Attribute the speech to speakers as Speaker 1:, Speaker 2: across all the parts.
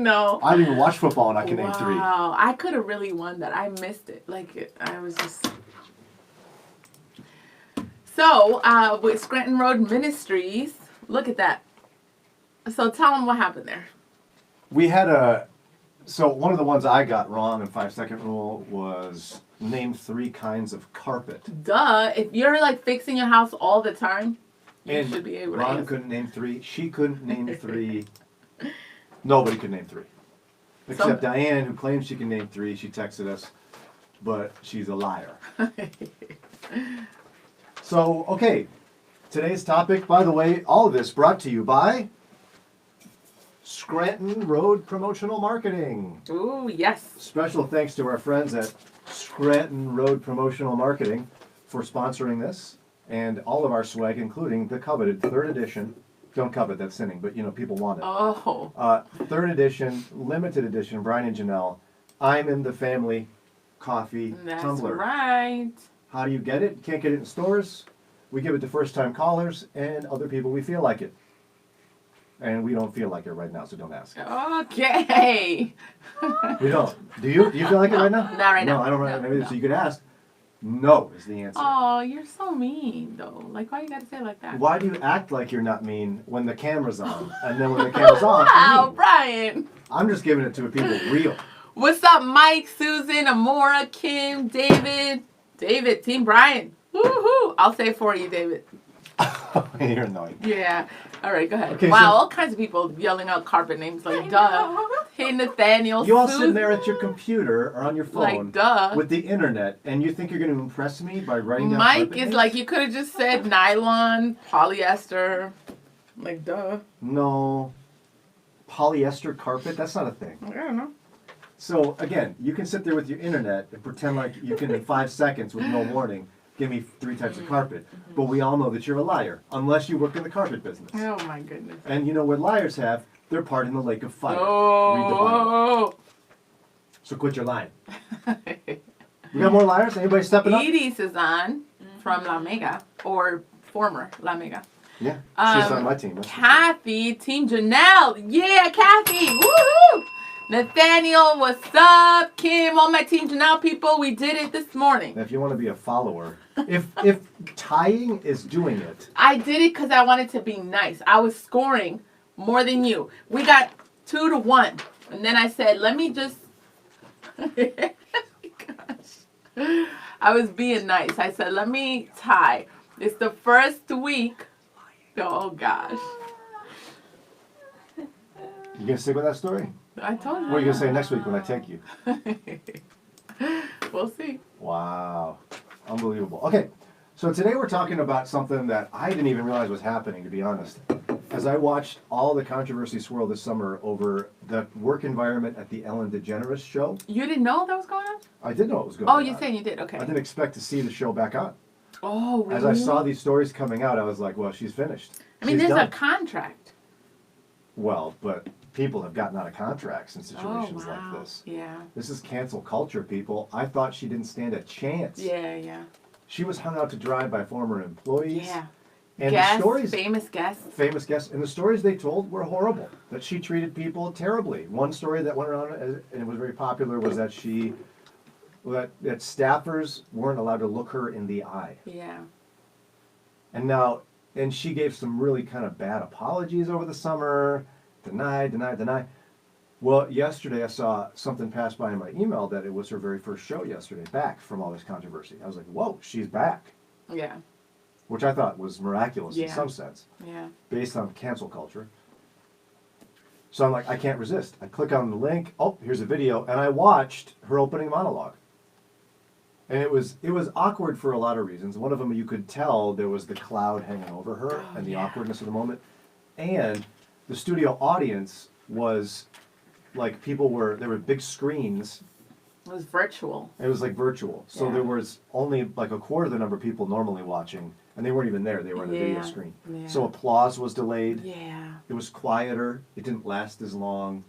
Speaker 1: know.
Speaker 2: I didn't even watch football and I can name 3.
Speaker 1: Wow, I could have really won that. I missed it. I was just... So, with Scranton Road Ministries, look at that. So tell them what happened there.
Speaker 2: We had so one of the ones I got wrong in 5-second rule was name 3 kinds of carpet.
Speaker 1: Duh, if you're like fixing your house all the time, you should be able to.
Speaker 2: Ron couldn't name 3. She couldn't name 3. Nobody could name 3. Except Diane, who claims she can name 3. She texted us, but she's a liar. So, okay. Today's topic, by the way, all of this brought to you by Scranton Road Promotional Marketing.
Speaker 1: Ooh, yes.
Speaker 2: Special thanks to our friends at Scranton Road Promotional Marketing for sponsoring this and all of our swag, including the coveted 3rd edition. Don't covet, that's sinning, but people want it.
Speaker 1: Oh.
Speaker 2: 3rd edition, limited edition, Brian and Jannelle. I'm in the family coffee tumbler.
Speaker 1: That's right.
Speaker 2: How do you get it? You can't get it in stores. We give it to first-time callers and other people we feel like it. And we don't feel like it right now, so don't ask.
Speaker 1: Okay.
Speaker 2: We don't. Do you? Do you feel like it right now?
Speaker 1: Not right now.
Speaker 2: No, I don't. Maybe so you could ask. No is the answer.
Speaker 1: Oh, you're so mean, though. Like, why you gotta say it like that?
Speaker 2: Why do you act like you're not mean when the camera's on, and then when the camera's off?
Speaker 1: Wow, Brian.
Speaker 2: I'm just giving it to people real.
Speaker 1: What's up, Mike, Susan, Amora, Kim, David? David, Team Brian. Woohoo! I'll say it for you, David.
Speaker 2: You're annoying.
Speaker 1: Yeah. All right, go ahead.
Speaker 2: Okay,
Speaker 1: wow,
Speaker 2: so,
Speaker 1: all kinds of people yelling out carpet names like duh. Hey, Nathaniel.
Speaker 2: You all
Speaker 1: Susan.
Speaker 2: sitting there at your computer or on your phone
Speaker 1: Like duh.
Speaker 2: with the internet, and you think you're going to impress me by writing down
Speaker 1: Mike
Speaker 2: carpet
Speaker 1: is
Speaker 2: names?
Speaker 1: like, you could have just said nylon, polyester. Like duh.
Speaker 2: No. Polyester carpet? That's not a thing.
Speaker 1: I don't know.
Speaker 2: So, again, you can sit there with your internet and pretend like you can, in 5 seconds with no warning, give me 3 types of carpet. But we all know that you're a liar, unless you work in the carpet business.
Speaker 1: Oh, my goodness.
Speaker 2: And you know what liars have? They're part in the lake of fire. Read the Bible.
Speaker 1: Oh.
Speaker 2: So quit your lying. We got more liars? Anybody stepping up?
Speaker 1: Edie's is on from La Mega, or former La Mega.
Speaker 2: Yeah, she's on my team.
Speaker 1: Kathy, Team Jannelle. Yeah, Kathy. Woohoo! Nathaniel, what's up? Kim, all my Team Jannelle people, we did it this morning.
Speaker 2: If you want to be a follower, if tying is doing it.
Speaker 1: I did it because I wanted to be nice. I was scoring more than you. We got 2-1. And then I said, let me just... Gosh. I was being nice. I said, let me tie. It's the first week. Oh, gosh.
Speaker 2: You going to stick with that story?
Speaker 1: I told you.
Speaker 2: What are you going to say next week when I take you?
Speaker 1: We'll see.
Speaker 2: Wow. Unbelievable. Okay, so today we're talking about something that I didn't even realize was happening, to be honest. As I watched all the controversy swirl this summer over the work environment at the Ellen DeGeneres show.
Speaker 1: You didn't know that was going on?
Speaker 2: I did know it was going on.
Speaker 1: Oh, you're saying you did? Okay.
Speaker 2: I didn't expect to see the show back on.
Speaker 1: Oh, really?
Speaker 2: As I saw these stories coming out, I was like, well, she's finished.
Speaker 1: I mean,
Speaker 2: She's
Speaker 1: there's
Speaker 2: done.
Speaker 1: a contract.
Speaker 2: Well, but people have gotten out of contracts in situations like this.
Speaker 1: Yeah.
Speaker 2: This is cancel culture, people. I thought she didn't stand a chance.
Speaker 1: Yeah.
Speaker 2: She was hung out to dry by former employees.
Speaker 1: Yeah.
Speaker 2: And
Speaker 1: guests,
Speaker 2: the stories,
Speaker 1: famous guests.
Speaker 2: famous guests, and the stories they told were horrible. That she treated people terribly. One story that went around and it was very popular was that that staffers weren't allowed to look her in the eye.
Speaker 1: Yeah.
Speaker 2: And she gave some really kind of bad apologies over the summer. Deny. Well, yesterday I saw something pass by in my email that it was her very first show yesterday, back from all this controversy. I was like, whoa, she's back.
Speaker 1: Yeah.
Speaker 2: Which I thought was miraculous in
Speaker 1: Yeah.
Speaker 2: some sense,
Speaker 1: Yeah.
Speaker 2: based on cancel culture. So I'm like, I can't resist. I click on the link. Oh, here's a video, and I watched her opening monologue. And it was awkward for a lot of reasons. One of them, you could tell there was the cloud hanging over her and the awkwardness of the moment. And the studio audience was like there were big screens.
Speaker 1: It was virtual.
Speaker 2: It was like virtual. So there was only like a quarter of the number of people normally watching, and they weren't even there. They were on the video screen.
Speaker 1: Yeah.
Speaker 2: So applause was delayed.
Speaker 1: Yeah.
Speaker 2: It was quieter. It didn't last as long.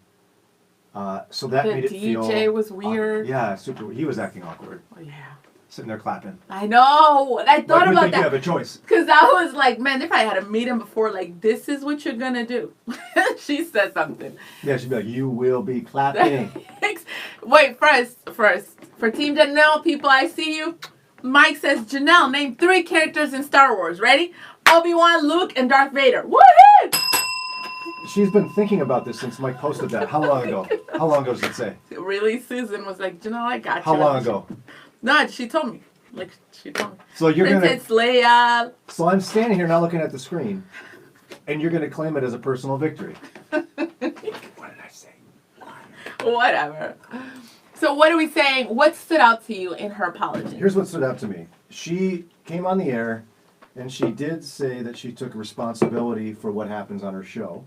Speaker 2: So that made it feel...
Speaker 1: The DJ was weird.
Speaker 2: Yeah, super. He was acting awkward.
Speaker 1: Oh, yeah.
Speaker 2: sitting there clapping.
Speaker 1: I know. I thought
Speaker 2: Like we
Speaker 1: about
Speaker 2: think you
Speaker 1: that.
Speaker 2: have a choice.
Speaker 1: Because I was like, man, if I had a meeting before, like, this is what you're going to do. She said something.
Speaker 2: Yeah, she'd be like, you will be clapping.
Speaker 1: Wait, first, for Team Jannelle people, I see you. Mike says, Jannelle, name 3 characters in Star Wars. Ready? Obi-Wan, Luke, and Darth Vader. Woohoo!
Speaker 2: She's been thinking about this since Mike posted that. How long ago? How long ago does it say?
Speaker 1: Really, Susan was like, Jannelle, I got you.
Speaker 2: How long ago?
Speaker 1: No, she told me. Like, she told me.
Speaker 2: So you're gonna.
Speaker 1: Princess Leia.
Speaker 2: So I'm standing here now looking at the screen, and you're gonna claim it as a personal victory. What did I say?
Speaker 1: Whatever. So what are we saying? What stood out to you in her apology?
Speaker 2: Here's what stood out to me. She came on the air, and she did say that she took responsibility for what happens on her show.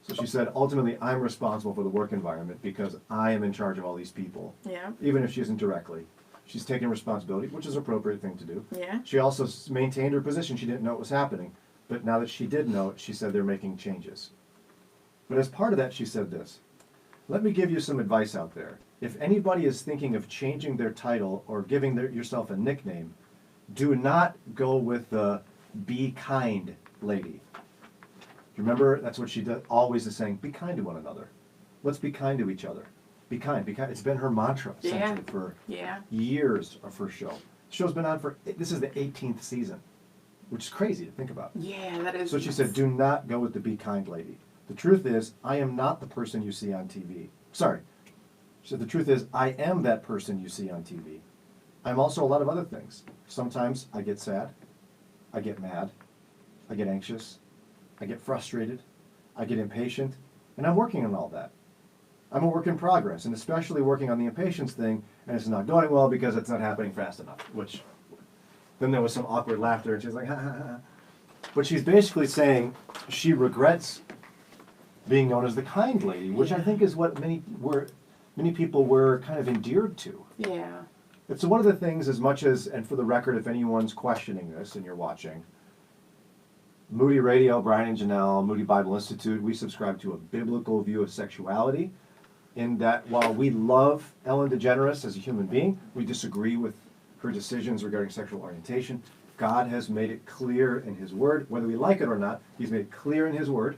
Speaker 2: So she said, ultimately, I'm responsible for the work environment because I am in charge of all these people.
Speaker 1: Yeah.
Speaker 2: Even if she isn't directly. She's taking responsibility, which is an appropriate thing to do.
Speaker 1: Yeah.
Speaker 2: She also maintained her position. She didn't know it was happening. But now that she did know it, she said they're making changes. But as part of that, she said this. Let me give you some advice out there. If anybody is thinking of changing their title or giving yourself a nickname, do not go with the be kind lady. Remember, that's what she does, always is saying, be kind to one another. Let's be kind to each other. Be kind, be kind. It's been her mantra essentially for years of her show. The show's been on this is the 18th season, which is crazy to think about.
Speaker 1: Yeah, that is.
Speaker 2: So she said, do not go with the be kind lady. The truth is, I am not the person you see on TV. Sorry. She said, the truth is, I am that person you see on TV. I'm also a lot of other things. Sometimes I get sad. I get mad. I get anxious. I get frustrated. I get impatient. And I'm working on all that. I'm a work in progress, and especially working on the impatience thing, and it's not going well because it's not happening fast enough, which then there was some awkward laughter, and she's like, ha, ha, ha. But she's basically saying she regrets being known as the kind lady, which I think is what many people were kind of endeared to.
Speaker 1: Yeah.
Speaker 2: It's one of the things, as much as, and for the record, if anyone's questioning this and you're watching, Moody Radio, Brian and Jannelle, Moody Bible Institute, we subscribe to a biblical view of sexuality, in that while we love Ellen DeGeneres as a human being, we disagree with her decisions regarding sexual orientation. God has made it clear in His Word, whether we like it or not, He's made it clear in His Word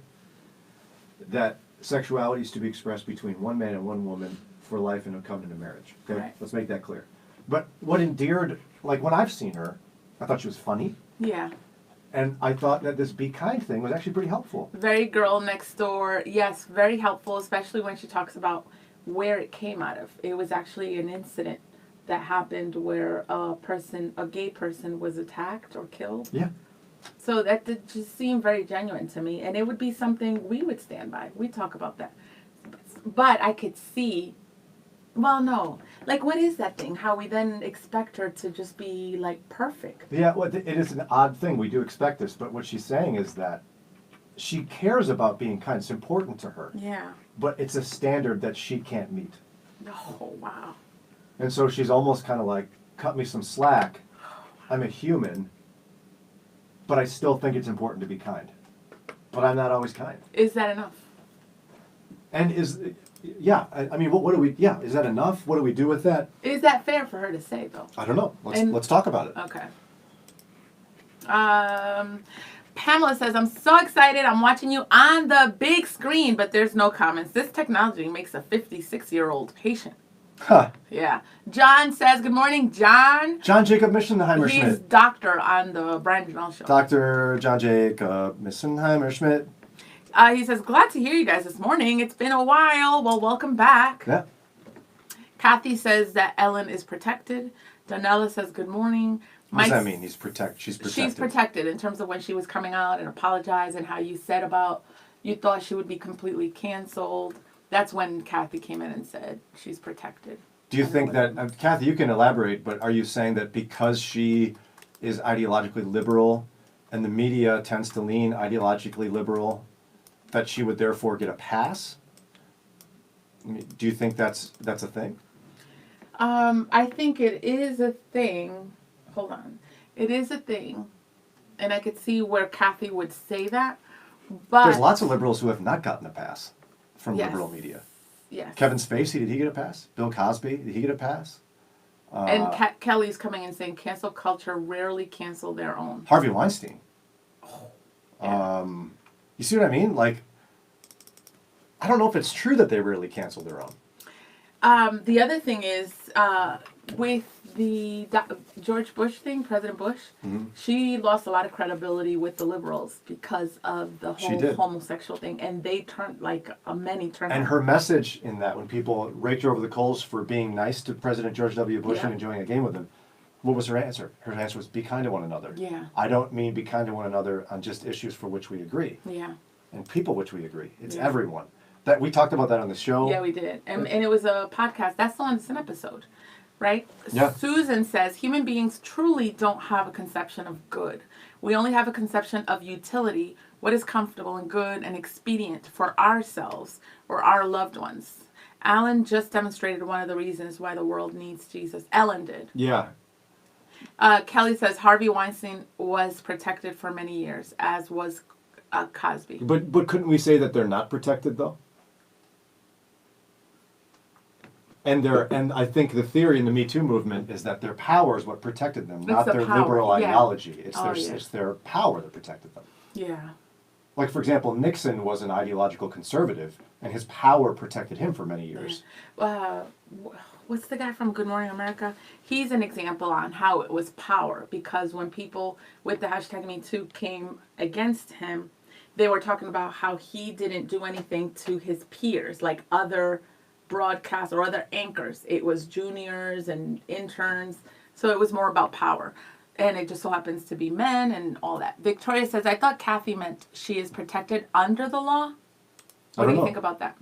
Speaker 2: that sexuality is to be expressed between one man and one woman for life in a covenant of marriage. Okay,
Speaker 1: Right.
Speaker 2: Let's make that clear. But what endeared, like when I've seen her, I thought she was funny.
Speaker 1: Yeah.
Speaker 2: And I thought that this be kind thing was actually pretty helpful.
Speaker 1: Very girl next door. Yes, very helpful, especially when she talks about where it came out of. It was actually an incident that happened where a gay person was attacked or killed.
Speaker 2: Yeah.
Speaker 1: So that did just seem very genuine to me, and it would be something we would stand by. We talk about that. But I could see, well, no. Like, what is that thing? How we then expect her to just be, like, perfect.
Speaker 2: Yeah, well, it is an odd thing. We do expect this, but what she's saying is that she cares about being kind. It's important to her.
Speaker 1: Yeah.
Speaker 2: But it's a standard that she can't meet.
Speaker 1: Oh, wow.
Speaker 2: And so she's almost kind of like, cut me some slack. I'm a human, but I still think it's important to be kind. But I'm not always kind.
Speaker 1: Is that enough?
Speaker 2: And I mean, what do we, is that enough? What do we do with that?
Speaker 1: Is that fair for her to say, though?
Speaker 2: I don't know. Let's talk about it.
Speaker 1: Okay. Pamela says, I'm so excited. I'm watching you on the big screen, but there's no comments. This technology makes a 56-year-old patient.
Speaker 2: Huh.
Speaker 1: Yeah. John says, good morning, John.
Speaker 2: John Jacob Missenheimer Schmidt.
Speaker 1: He's doctor on the Brian Jannelle show.
Speaker 2: Dr. John Jacob Missenheimer Schmidt.
Speaker 1: He says, glad to hear you guys this morning. It's been a while. Well, welcome back.
Speaker 2: Yeah.
Speaker 1: Kathy says that Ellen is protected. Donella says, good morning.
Speaker 2: What does that mean? She's protected.
Speaker 1: She's protected in terms of when she was coming out and apologized and how you said about you thought she would be completely canceled. That's when Kathy came in and said she's protected.
Speaker 2: Do you think that, Kathy, you can elaborate, but are you saying that because she is ideologically liberal and the media tends to lean ideologically liberal, that she would therefore get a pass? I mean, do you think that's a thing?
Speaker 1: I think it is a thing. Hold on. It is a thing. And I could see where Kathy would say that. But
Speaker 2: there's lots of liberals who have not gotten a pass from
Speaker 1: Yes.
Speaker 2: liberal media.
Speaker 1: Yes.
Speaker 2: Kevin Spacey, did he get a pass? Bill Cosby, did he get a pass?
Speaker 1: And Kelly's coming and saying cancel culture rarely cancel their own.
Speaker 2: Harvey Weinstein.
Speaker 1: Yeah.
Speaker 2: You see what I mean? Like, I don't know if it's true that they rarely cancel their own.
Speaker 1: The other thing is with the George Bush thing, President Bush, she lost a lot of credibility with the liberals because of the whole homosexual thing, and they turned many turned.
Speaker 2: And her message in that, when people raked her over the coals for being nice to President George W. Bush and enjoying a game with him, what was her answer? Her answer was, "Be kind to one another."
Speaker 1: Yeah.
Speaker 2: I don't mean be kind to one another on just issues for which we agree.
Speaker 1: Yeah.
Speaker 2: And people which we agree. It's everyone. That we talked about that on the show.
Speaker 1: Yeah, we did. And it was a podcast. That's still on an episode, right?
Speaker 2: Yeah.
Speaker 1: Susan says, human beings truly don't have a conception of good. We only have a conception of utility, what is comfortable and good and expedient for ourselves or our loved ones. Alan just demonstrated one of the reasons why the world needs Jesus. Ellen did.
Speaker 2: Yeah.
Speaker 1: Kelly says, Harvey Weinstein was protected for many years, as was Cosby.
Speaker 2: But couldn't we say that they're not protected, though? And I think the theory in the Me Too movement is that their power is what protected them, not their liberal ideology. It's their power that protected them.
Speaker 1: Yeah.
Speaker 2: Like, for example, Nixon was an ideological conservative, and his power protected him for many years.
Speaker 1: What's the guy from Good Morning America? He's an example on how it was power, because when people with the hashtag Me Too came against him, they were talking about how he didn't do anything to his peers, like other broadcast or other anchors. It was juniors and interns, so it was more about power, and it just so happens to be men and all that. Victoria says, I thought Kathy meant she is protected under the law. What do you think about that?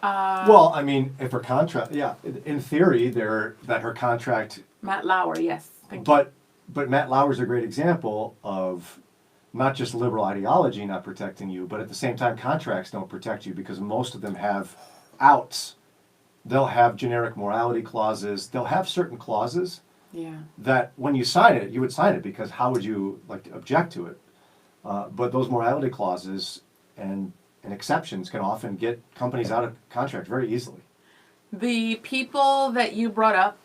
Speaker 2: Well, I mean, if her contract, in theory, that her contract.
Speaker 1: Matt Lauer, yes.
Speaker 2: But Matt Lauer's a great example of not just liberal ideology not protecting you, but at the same time, contracts don't protect you because most of them have outs. They'll have generic morality clauses. They'll have certain clauses that when you sign it, you would sign it because how would you object to it? But those morality clauses and exceptions can often get companies out of contract very easily.
Speaker 1: The people that you brought up,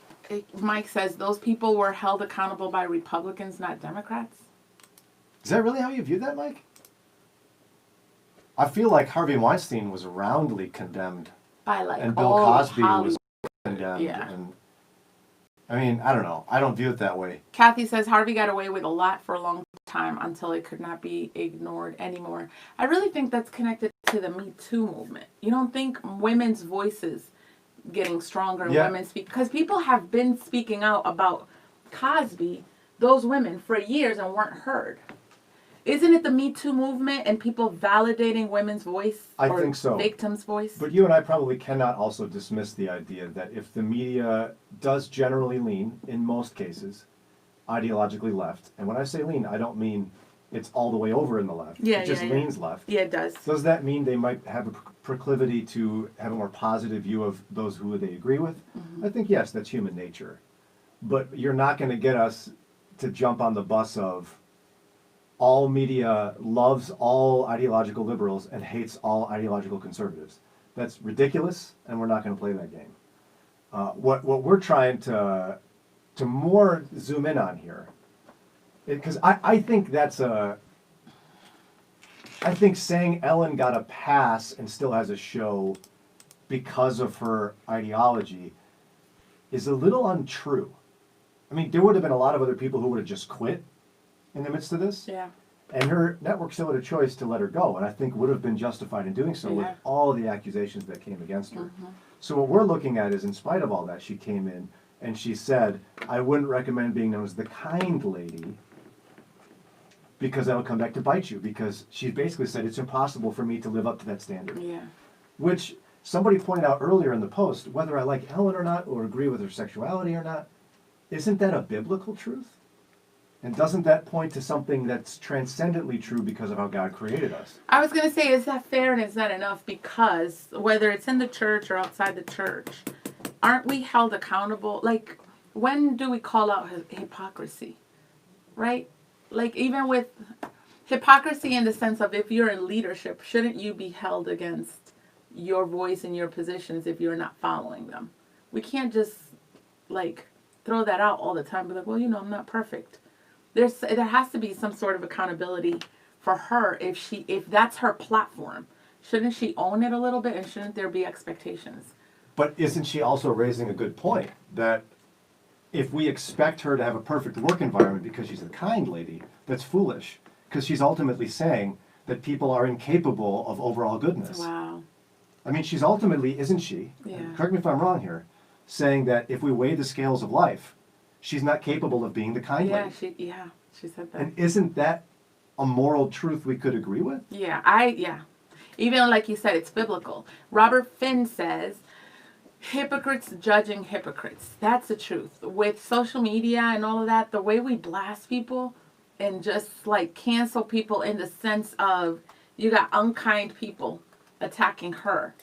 Speaker 1: Mike says those people were held accountable by Republicans, not Democrats.
Speaker 2: Is that really how you view that, Mike? I feel like Harvey Weinstein was roundly condemned.
Speaker 1: By
Speaker 2: and Bill Cosby was condemned. Yeah. And, I mean, I don't know. I don't view it that way.
Speaker 1: Kathy says Harvey got away with a lot for a long time until it could not be ignored anymore. I really think that's connected to the Me Too movement. You don't think women's voices getting stronger and women speak? Because people have been speaking out about Cosby, those women, for years and weren't heard. Isn't it the Me Too movement and people validating women's voice?
Speaker 2: I think so.
Speaker 1: Victims' voice?
Speaker 2: But you and I probably cannot also dismiss the idea that if the media does generally lean, in most cases, ideologically left, and when I say lean, I don't mean it's all the way over in the left. It just leans left.
Speaker 1: Yeah, it does.
Speaker 2: Does that mean they might have a proclivity to have a more positive view of those who they agree with? Mm-hmm. I think, yes, that's human nature. But you're not going to get us to jump on the bus of all media loves all ideological liberals and hates all ideological conservatives. That's ridiculous, and we're not going to play that game. What we're trying to more zoom in on here, because I think that's I think saying Ellen got a pass and still has a show because of her ideology is a little untrue. I mean, there would have been a lot of other people who would have just quit in the midst of this.
Speaker 1: Yeah.
Speaker 2: And her network still had a choice to let her go, and I think would have been justified in doing so with all the accusations that came against her. Mm-hmm. So what we're looking at is, in spite of all that, she came in and she said, I wouldn't recommend being known as the kind lady because that'll come back to bite you, because she basically said it's impossible for me to live up to that standard.
Speaker 1: Yeah.
Speaker 2: Which somebody pointed out earlier in the post, whether I like Ellen or not, or agree with her sexuality or not, isn't that a biblical truth? And doesn't that point to something that's transcendently true because of how God created us?
Speaker 1: I was going to say, is that fair and is that enough? Because whether it's in the church or outside the church, aren't we held accountable? Like, when do we call out hypocrisy? Right? Like, even with hypocrisy in the sense of if you're in leadership, shouldn't you be held against your voice and your positions if you're not following them? We can't just like throw that out all the time. Be like, well, I'm not perfect. There has to be some sort of accountability for her if that's her platform. Shouldn't she own it a little bit, and shouldn't there be expectations?
Speaker 2: But isn't she also raising a good point that if we expect her to have a perfect work environment because she's a kind lady, that's foolish, because she's ultimately saying that people are incapable of overall goodness.
Speaker 1: Wow.
Speaker 2: I mean, she's ultimately, isn't she?
Speaker 1: Yeah.
Speaker 2: Correct me if I'm wrong here, saying that if we weigh the scales of life, she's not capable of being the kind lady.
Speaker 1: She said that.
Speaker 2: And isn't that a moral truth we could agree with?
Speaker 1: Yeah. Even like you said, it's biblical. Robert Finn says, hypocrites judging hypocrites. That's the truth. With social media and all of that, the way we blast people and just like cancel people in the sense of you got unkind people attacking her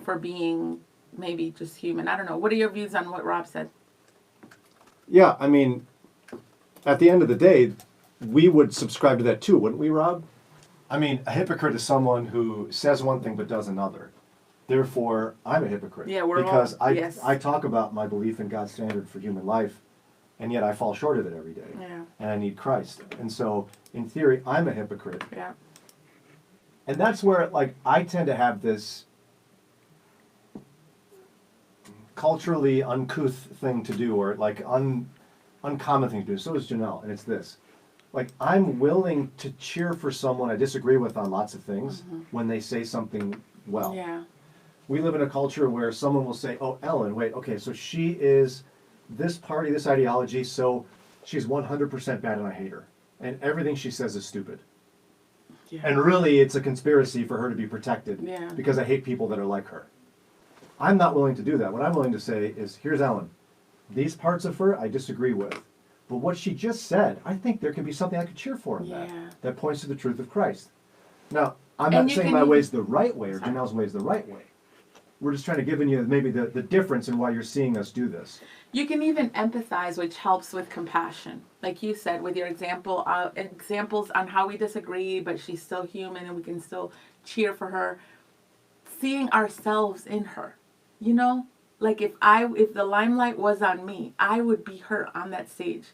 Speaker 1: for being maybe just human. I don't know. What are your views on what Rob said?
Speaker 2: Yeah, I mean, at the end of the day, we would subscribe to that too, wouldn't we, Rob? I mean, a hypocrite is someone who says one thing but does another. Therefore, I'm a hypocrite.
Speaker 1: Yeah, we're
Speaker 2: because
Speaker 1: all, yes.
Speaker 2: I talk about my belief in God's standard for human life, and yet I fall short of it every day.
Speaker 1: Yeah.
Speaker 2: And I need Christ. And so, in theory, I'm a hypocrite.
Speaker 1: Yeah.
Speaker 2: And that's where, like, I tend to have this culturally uncouth thing to do, or like uncommon thing to do. So is Jannelle, and it's this. Like, I'm willing to cheer for someone I disagree with on lots of things when they say something well.
Speaker 1: Yeah.
Speaker 2: We live in a culture where someone will say, oh, Ellen, wait, okay, so she is this party, this ideology, so she's 100% bad and I hate her. And everything she says is stupid.
Speaker 1: Yeah.
Speaker 2: And really, it's a conspiracy for her to be protected
Speaker 1: Yeah.
Speaker 2: because I hate people that are like her. I'm not willing to do that. What I'm willing to say is, here's Ellen. These parts of her I disagree with. But what she just said, I think there can be something I could cheer for in that points to the truth of Christ. Now, I'm not saying my way's the right way or Jannelle's way is the right way. We're just trying to give you maybe the difference in why you're seeing us do this.
Speaker 1: You can even empathize, which helps with compassion. Like you said, with your examples on how we disagree, but she's still human and we can still cheer for her. Seeing ourselves in her, Like if the limelight was on me, I would be her on that stage,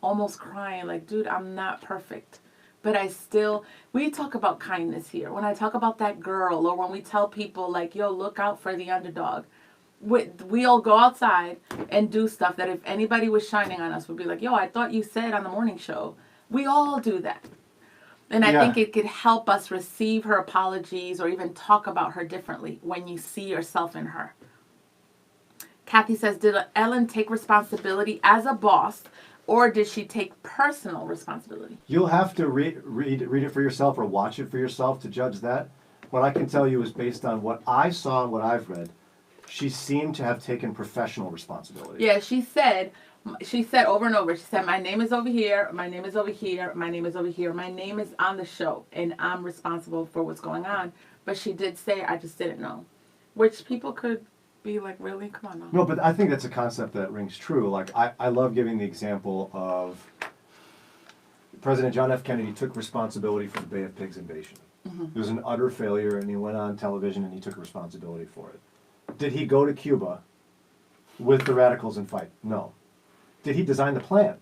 Speaker 1: almost crying like, dude, I'm not perfect. But we talk about kindness here. When I talk about that girl, or when we tell people like, yo, look out for the underdog. We all go outside and do stuff that if anybody was shining on us would be like, yo, I thought you said on the morning show. We all do that. And I think it could help us receive her apologies or even talk about her differently when you see yourself in her. Kathy says, did Ellen take responsibility as a boss, or did she take personal responsibility?
Speaker 2: You'll have to read it for yourself or watch it for yourself to judge that. What I can tell you is based on what I saw and what I've read, she seemed to have taken professional responsibility.
Speaker 1: Yeah, she said over and over, she said, my name is over here, my name is over here, my name is over here, my name is on the show, and I'm responsible for what's going on. But she did say, I just didn't know. Which people could be like, really? Come on now.
Speaker 2: No, but I think that's a concept that rings true. Like, I love giving the example of President John F. Kennedy took responsibility for the Bay of Pigs invasion. It was an utter failure, and he went on television and he took responsibility for it. Did he go to Cuba with the radicals and fight? No. Did he design the plan?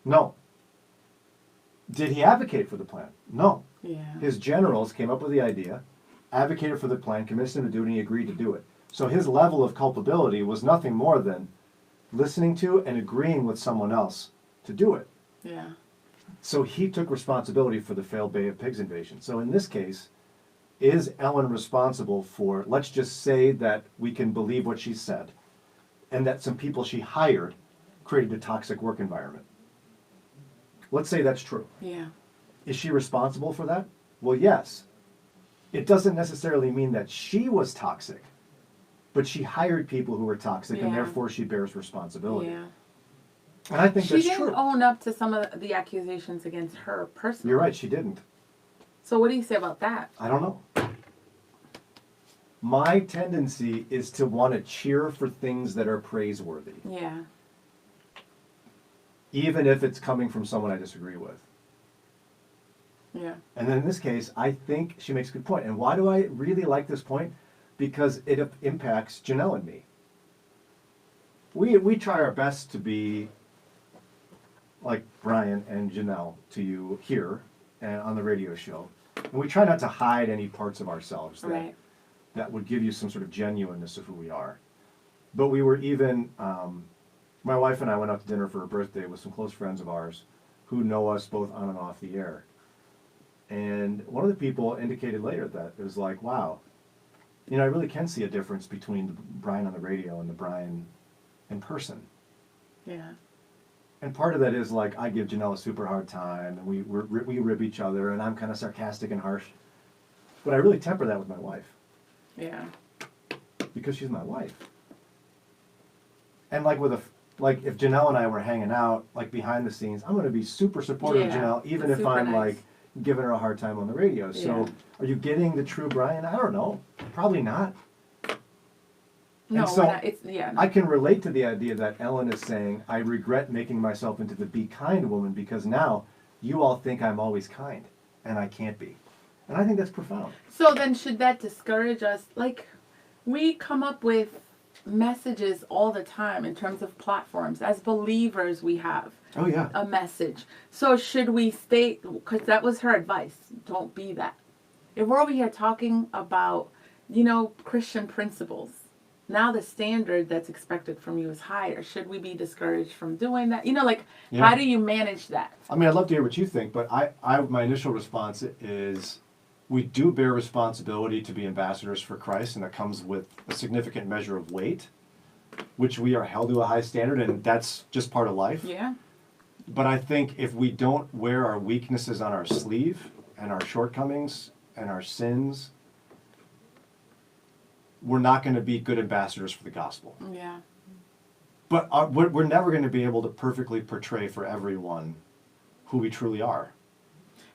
Speaker 2: No. Did he advocate for the plan? No.
Speaker 1: Yeah.
Speaker 2: His generals came up with the idea, advocated for the plan, convinced him to do it, and he agreed to do it. So his level of culpability was nothing more than listening to and agreeing with someone else to do it.
Speaker 1: Yeah.
Speaker 2: So he took responsibility for the failed Bay of Pigs invasion. So in this case, is Ellen responsible for, let's just say that we can believe what she said, and that some people she hired created a toxic work environment? Let's say that's true.
Speaker 1: Yeah.
Speaker 2: Is she responsible for that? Well, yes. It doesn't necessarily mean that she was toxic, but she hired people who were toxic, and therefore she bears responsibility.
Speaker 1: Yeah.
Speaker 2: And I think that's true.
Speaker 1: She didn't own up to some of the accusations against her personally.
Speaker 2: You're right, she didn't.
Speaker 1: So what do you say about that?
Speaker 2: I don't know. My tendency is to want to cheer for things that are praiseworthy,
Speaker 1: Yeah.
Speaker 2: even if it's coming from someone I disagree with.
Speaker 1: Yeah.
Speaker 2: And then in this case, I think she makes a good point. And why do I really like this point? Because it impacts Jannelle and me. we try our best to be like Brian and Jannelle to you here and on the radio show. And we try not to hide any parts of ourselves
Speaker 1: Right.
Speaker 2: that would give you some sort of genuineness of who we are. But we were even, my wife and I went out to dinner for her birthday with some close friends of ours who know us both on and off the air. And one of the people indicated later that it was like, wow, you know, I really can see a difference between the Brian on the radio and the Brian in person.
Speaker 1: Yeah.
Speaker 2: And part of that is like I give Jannelle a super hard time, and we rib each other, and I'm kind of sarcastic and harsh. But I really temper that with my wife
Speaker 1: Yeah.
Speaker 2: because she's my wife. And like like if Jannelle and I were hanging out like behind the scenes, I'm going to be super supportive of
Speaker 1: Yeah,
Speaker 2: Jannelle, even if
Speaker 1: super
Speaker 2: I'm
Speaker 1: nice.
Speaker 2: like giving her a hard time on the radio. So
Speaker 1: Yeah.
Speaker 2: are you getting the true Brian? I don't know. Probably not.
Speaker 1: No,
Speaker 2: so
Speaker 1: we're not, it's yeah. No.
Speaker 2: I can relate to the idea that Ellen is saying, I regret making myself into the be kind woman because now you all think I'm always kind, and I can't be. And I think that's profound.
Speaker 1: So then should that discourage us? Like, we come up with messages all the time in terms of platforms. As believers, we have
Speaker 2: Oh, yeah.
Speaker 1: a message. So should we stay, because that was her advice, don't be that. If we're over here talking about, you know, Christian principles, now the standard that's expected from you is higher. Should we be discouraged from doing that? You know, like,
Speaker 2: Yeah.
Speaker 1: how do you manage that?
Speaker 2: I mean, I'd love to hear what you think, but my initial response is we do bear responsibility to be ambassadors for Christ, and that comes with a significant measure of weight, which we are held to a high standard, and that's just part of life.
Speaker 1: Yeah.
Speaker 2: But I think if we don't wear our weaknesses on our sleeve and our shortcomings and our sins, we're not going to be good ambassadors for the gospel.
Speaker 1: Yeah.
Speaker 2: But we're never going to be able to perfectly portray for everyone who we truly are.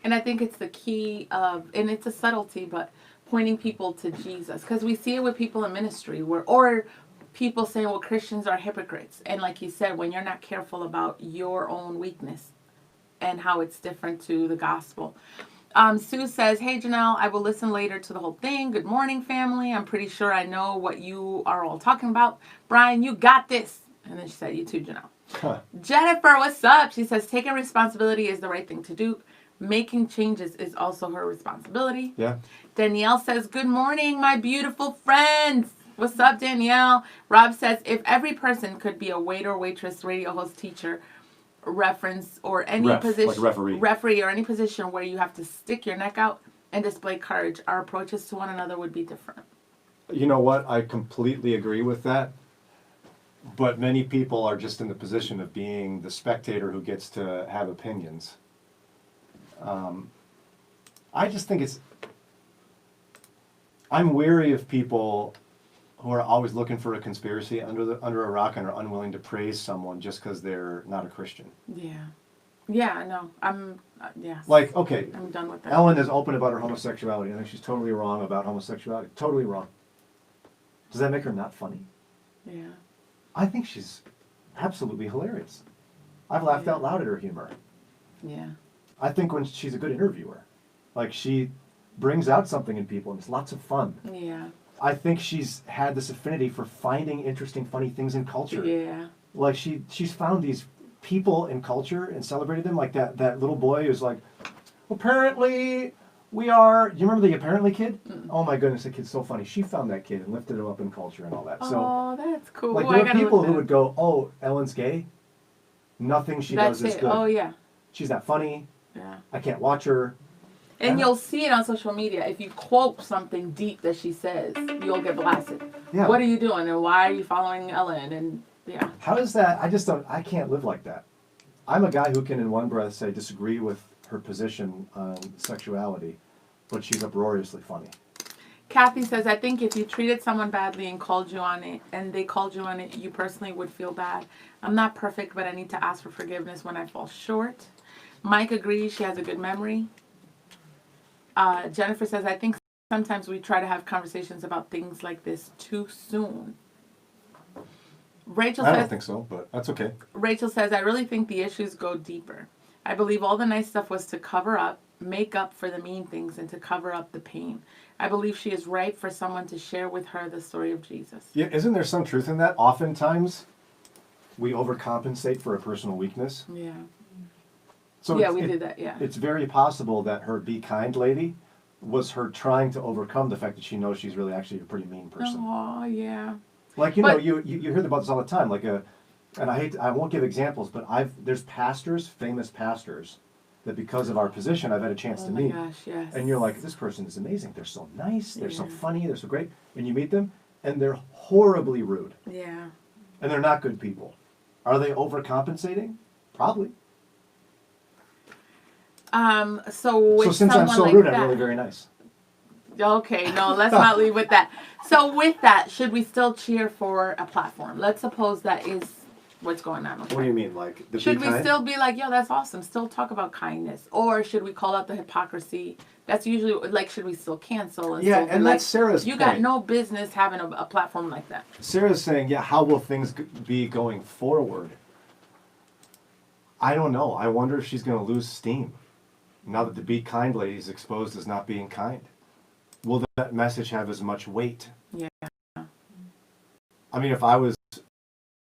Speaker 1: And I think it's the key of, and it's a subtlety, but pointing people to Jesus. Because we see it with people in ministry, or people saying, well, Christians are hypocrites. And like you said, when you're not careful about your own weakness and how it's different to the gospel. Sue says, hey, Jannelle, I will listen later to the whole thing. Good morning, family. I'm pretty sure I know what you are all talking about. Brian, you got this. And then she said, you too, Jannelle.
Speaker 2: Huh.
Speaker 1: Jennifer, what's up? She says, taking responsibility is the right thing to do. Making changes is also her responsibility.
Speaker 2: Yeah.
Speaker 1: Danielle says, good morning, my beautiful friends. What's up, Danielle? Rob says, if every person could be a waiter, waitress, radio host, teacher, reference, or any position,
Speaker 2: like referee
Speaker 1: or any position where you have to stick your neck out and display courage, our approaches to one another would be different.
Speaker 2: You know what? I completely agree with that. But many people are just in the position of being the spectator who gets to have opinions. I just think I'm weary of people who are always looking for a conspiracy under a rock and are unwilling to praise someone just because they're not a Christian.
Speaker 1: Yeah. Yeah, no. Yes.
Speaker 2: Like, okay,
Speaker 1: I'm done with that.
Speaker 2: Ellen is open about her homosexuality. I think she's totally wrong about homosexuality. Totally wrong. Does that make her not funny?
Speaker 1: Yeah.
Speaker 2: I think she's absolutely hilarious. I've laughed out loud at her humor.
Speaker 1: Yeah.
Speaker 2: I think when she's a good interviewer, like she brings out something in people and it's lots of fun.
Speaker 1: Yeah.
Speaker 2: I think she's had this affinity for finding interesting, funny things in culture.
Speaker 1: Yeah.
Speaker 2: Like she's found these people in culture and celebrated them. Like that little boy who's like, apparently we are. Do you remember the apparently kid? Oh my goodness, that kid's so funny. She found that kid and lifted him up in culture and all that. So,
Speaker 1: oh, that's cool.
Speaker 2: like
Speaker 1: Ooh,
Speaker 2: there
Speaker 1: I
Speaker 2: are
Speaker 1: gotta
Speaker 2: people
Speaker 1: look
Speaker 2: who
Speaker 1: that
Speaker 2: would go, "Oh, Ellen's gay. Nothing she
Speaker 1: That's
Speaker 2: does is
Speaker 1: it.
Speaker 2: good.
Speaker 1: Oh yeah.
Speaker 2: She's not funny.
Speaker 1: Yeah.
Speaker 2: I can't watch her."
Speaker 1: And you'll see it on social media. If you quote something deep that she says, you'll get blasted.
Speaker 2: Yeah.
Speaker 1: What are you doing? And why are you following Ellen? And yeah.
Speaker 2: How does that? I can't live like that. I'm a guy who can in one breath say disagree with her position on sexuality, but she's uproariously funny.
Speaker 1: Kathy says, I think if you treated someone badly and called you on it, and they called you on it, you personally would feel bad. I'm not perfect, but I need to ask for forgiveness when I fall short. Mike agrees. She has a good memory. Jennifer says, I think sometimes we try to have conversations about things like this too soon. Rachel
Speaker 2: I
Speaker 1: says,
Speaker 2: don't think so, but that's okay.
Speaker 1: Rachel says, I really think the issues go deeper. I believe all the nice stuff was to cover up, make up for the mean things, and to cover up the pain. I believe she is right for someone to share with her the story of Jesus.
Speaker 2: Yeah, isn't there some truth in that? Oftentimes, we overcompensate for a personal weakness.
Speaker 1: Yeah.
Speaker 2: So
Speaker 1: Yeah, we did that, yeah.
Speaker 2: It's very possible that her be kind lady was her trying to overcome the fact that she knows she's really actually a pretty mean person.
Speaker 1: Oh, yeah.
Speaker 2: Like, you know, you hear about this all the time. Like and I won't give examples, but there's pastors, famous pastors, that because of our position, I've had a chance to meet.
Speaker 1: Oh my gosh, yes.
Speaker 2: And you're like, this person is amazing. They're so nice. They're so
Speaker 1: Yeah.
Speaker 2: funny. They're so great. And you meet them, and they're horribly rude.
Speaker 1: Yeah.
Speaker 2: And they're not good people. Are they overcompensating? Probably.
Speaker 1: So with
Speaker 2: So since I'm
Speaker 1: someone
Speaker 2: so
Speaker 1: like
Speaker 2: rude,
Speaker 1: that,
Speaker 2: I'm really very nice.
Speaker 1: Okay, no, let's not leave with that. So with that, should we still cheer for a platform? Let's suppose that is what's going on with
Speaker 2: What do you mean, like the
Speaker 1: Should
Speaker 2: be
Speaker 1: we
Speaker 2: kind?
Speaker 1: still be like, yo, that's awesome, still talk about kindness? Or should we call out the hypocrisy? That's usually, like, should we still cancel? And
Speaker 2: Yeah,
Speaker 1: still be
Speaker 2: and
Speaker 1: like,
Speaker 2: that's Sarah's
Speaker 1: you got
Speaker 2: point.
Speaker 1: no business having a platform like that.
Speaker 2: Sarah's saying, yeah, how will things be going forward? I don't know. I wonder if she's going to lose steam now that the be kind lady is exposed as not being kind. Will that message have as much weight?
Speaker 1: Yeah.
Speaker 2: I mean,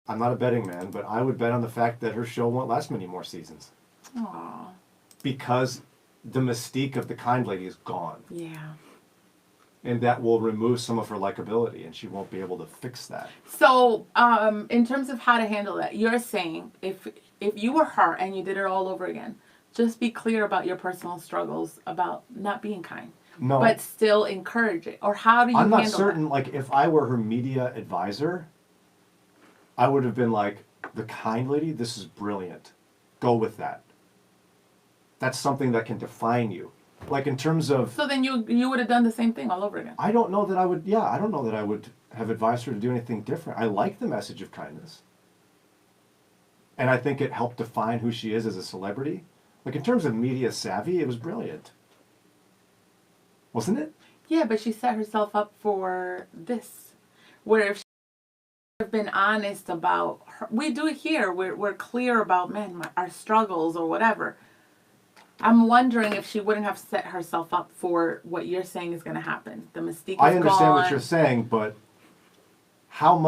Speaker 2: I'm not a betting man, but I would bet on the fact that her show won't last many more seasons.
Speaker 1: Aw.
Speaker 2: Because the mystique of the kind lady is gone.
Speaker 1: Yeah.
Speaker 2: And that will remove some of her likability, and she won't be able to fix that.
Speaker 1: So, in terms of how to handle that, you're saying if you were her and you did it all over again, just be clear about your personal struggles about not being kind.
Speaker 2: No.
Speaker 1: But still encourage it. Or how do you
Speaker 2: I'm
Speaker 1: handle
Speaker 2: not certain, like, if I were her media advisor, I would have been like, the kind lady, this is brilliant. Go with that. That's something that can define you. Like, in terms of...
Speaker 1: So then you would have done the same thing all over again.
Speaker 2: I don't know that I would, I don't know that I would have advised her to do anything different. I like the message of kindness. And I think it helped define who she is as a celebrity. Like, in terms of media savvy, it was brilliant. Wasn't it?
Speaker 1: Yeah, but she set herself up for this. Where if she would have been honest about her, we do it here. We're clear about, our struggles or whatever. I'm wondering if she wouldn't have set herself up for what you're saying is going to happen. The mystique is
Speaker 2: I understand
Speaker 1: gone.
Speaker 2: what you're saying, but how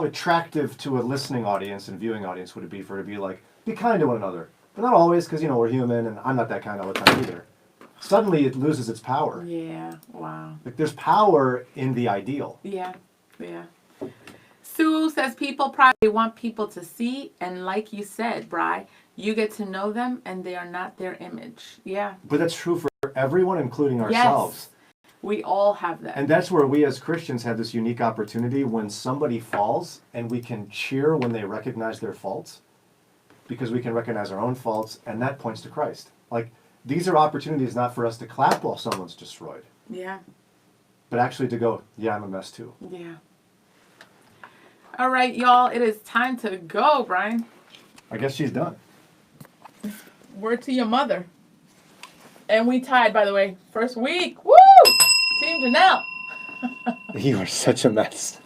Speaker 2: attractive to a listening audience and viewing audience would it be for her to be like, be kind to one another? But not always, because, we're human, and I'm not that kind all the time either. Suddenly it loses its power.
Speaker 1: Yeah, wow.
Speaker 2: Like, there's power in the ideal.
Speaker 1: Yeah, yeah. Sue says people probably want people to see, and like you said, Bri, you get to know them and they are not their image. Yeah.
Speaker 2: But that's true for everyone, including ourselves.
Speaker 1: Yes, we all have that.
Speaker 2: And that's where we as Christians have this unique opportunity when somebody falls and we can cheer when they recognize their faults, because we can recognize our own faults, and that points to Christ. Like, these are opportunities not for us to clap while someone's destroyed,
Speaker 1: Yeah,
Speaker 2: but actually to go, yeah, I'm a mess too.
Speaker 1: yeah. All right, y'all, it is time to go, Brian.
Speaker 2: I guess she's done.
Speaker 1: Word to your mother. And we tied, by the way. First week. Woo! Team Jannelle.
Speaker 2: You are such a mess.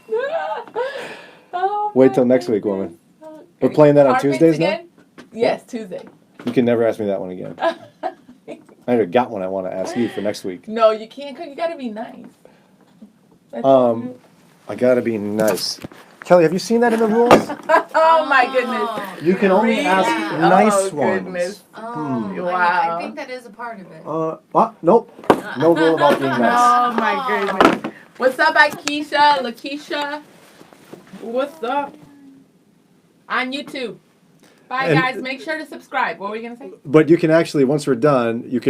Speaker 1: Oh,
Speaker 2: Wait
Speaker 1: my
Speaker 2: till next week,
Speaker 1: goodness.
Speaker 2: woman. We're playing that on
Speaker 1: Carpets
Speaker 2: Tuesdays now?
Speaker 1: again? Yes, Tuesday.
Speaker 2: You can never ask me that one again. I already got one I want to ask you for next week.
Speaker 1: No, you can't, because you got to be nice. That's
Speaker 2: I gotta be nice. Kelly, have you seen that in the rules?
Speaker 1: oh, my goodness.
Speaker 2: You can only
Speaker 1: Really?
Speaker 2: ask
Speaker 1: Oh,
Speaker 2: nice
Speaker 1: goodness.
Speaker 2: ones.
Speaker 3: Oh,
Speaker 1: Wow.
Speaker 3: I think that is a part of it.
Speaker 2: Nope. No rule about being nice.
Speaker 1: Oh, my goodness. What's up, Akeisha? Lakeisha? What's up? On YouTube. Bye,
Speaker 2: And-
Speaker 1: guys. Make sure to subscribe. What were you going to say?
Speaker 2: But you can actually, once we're done, you can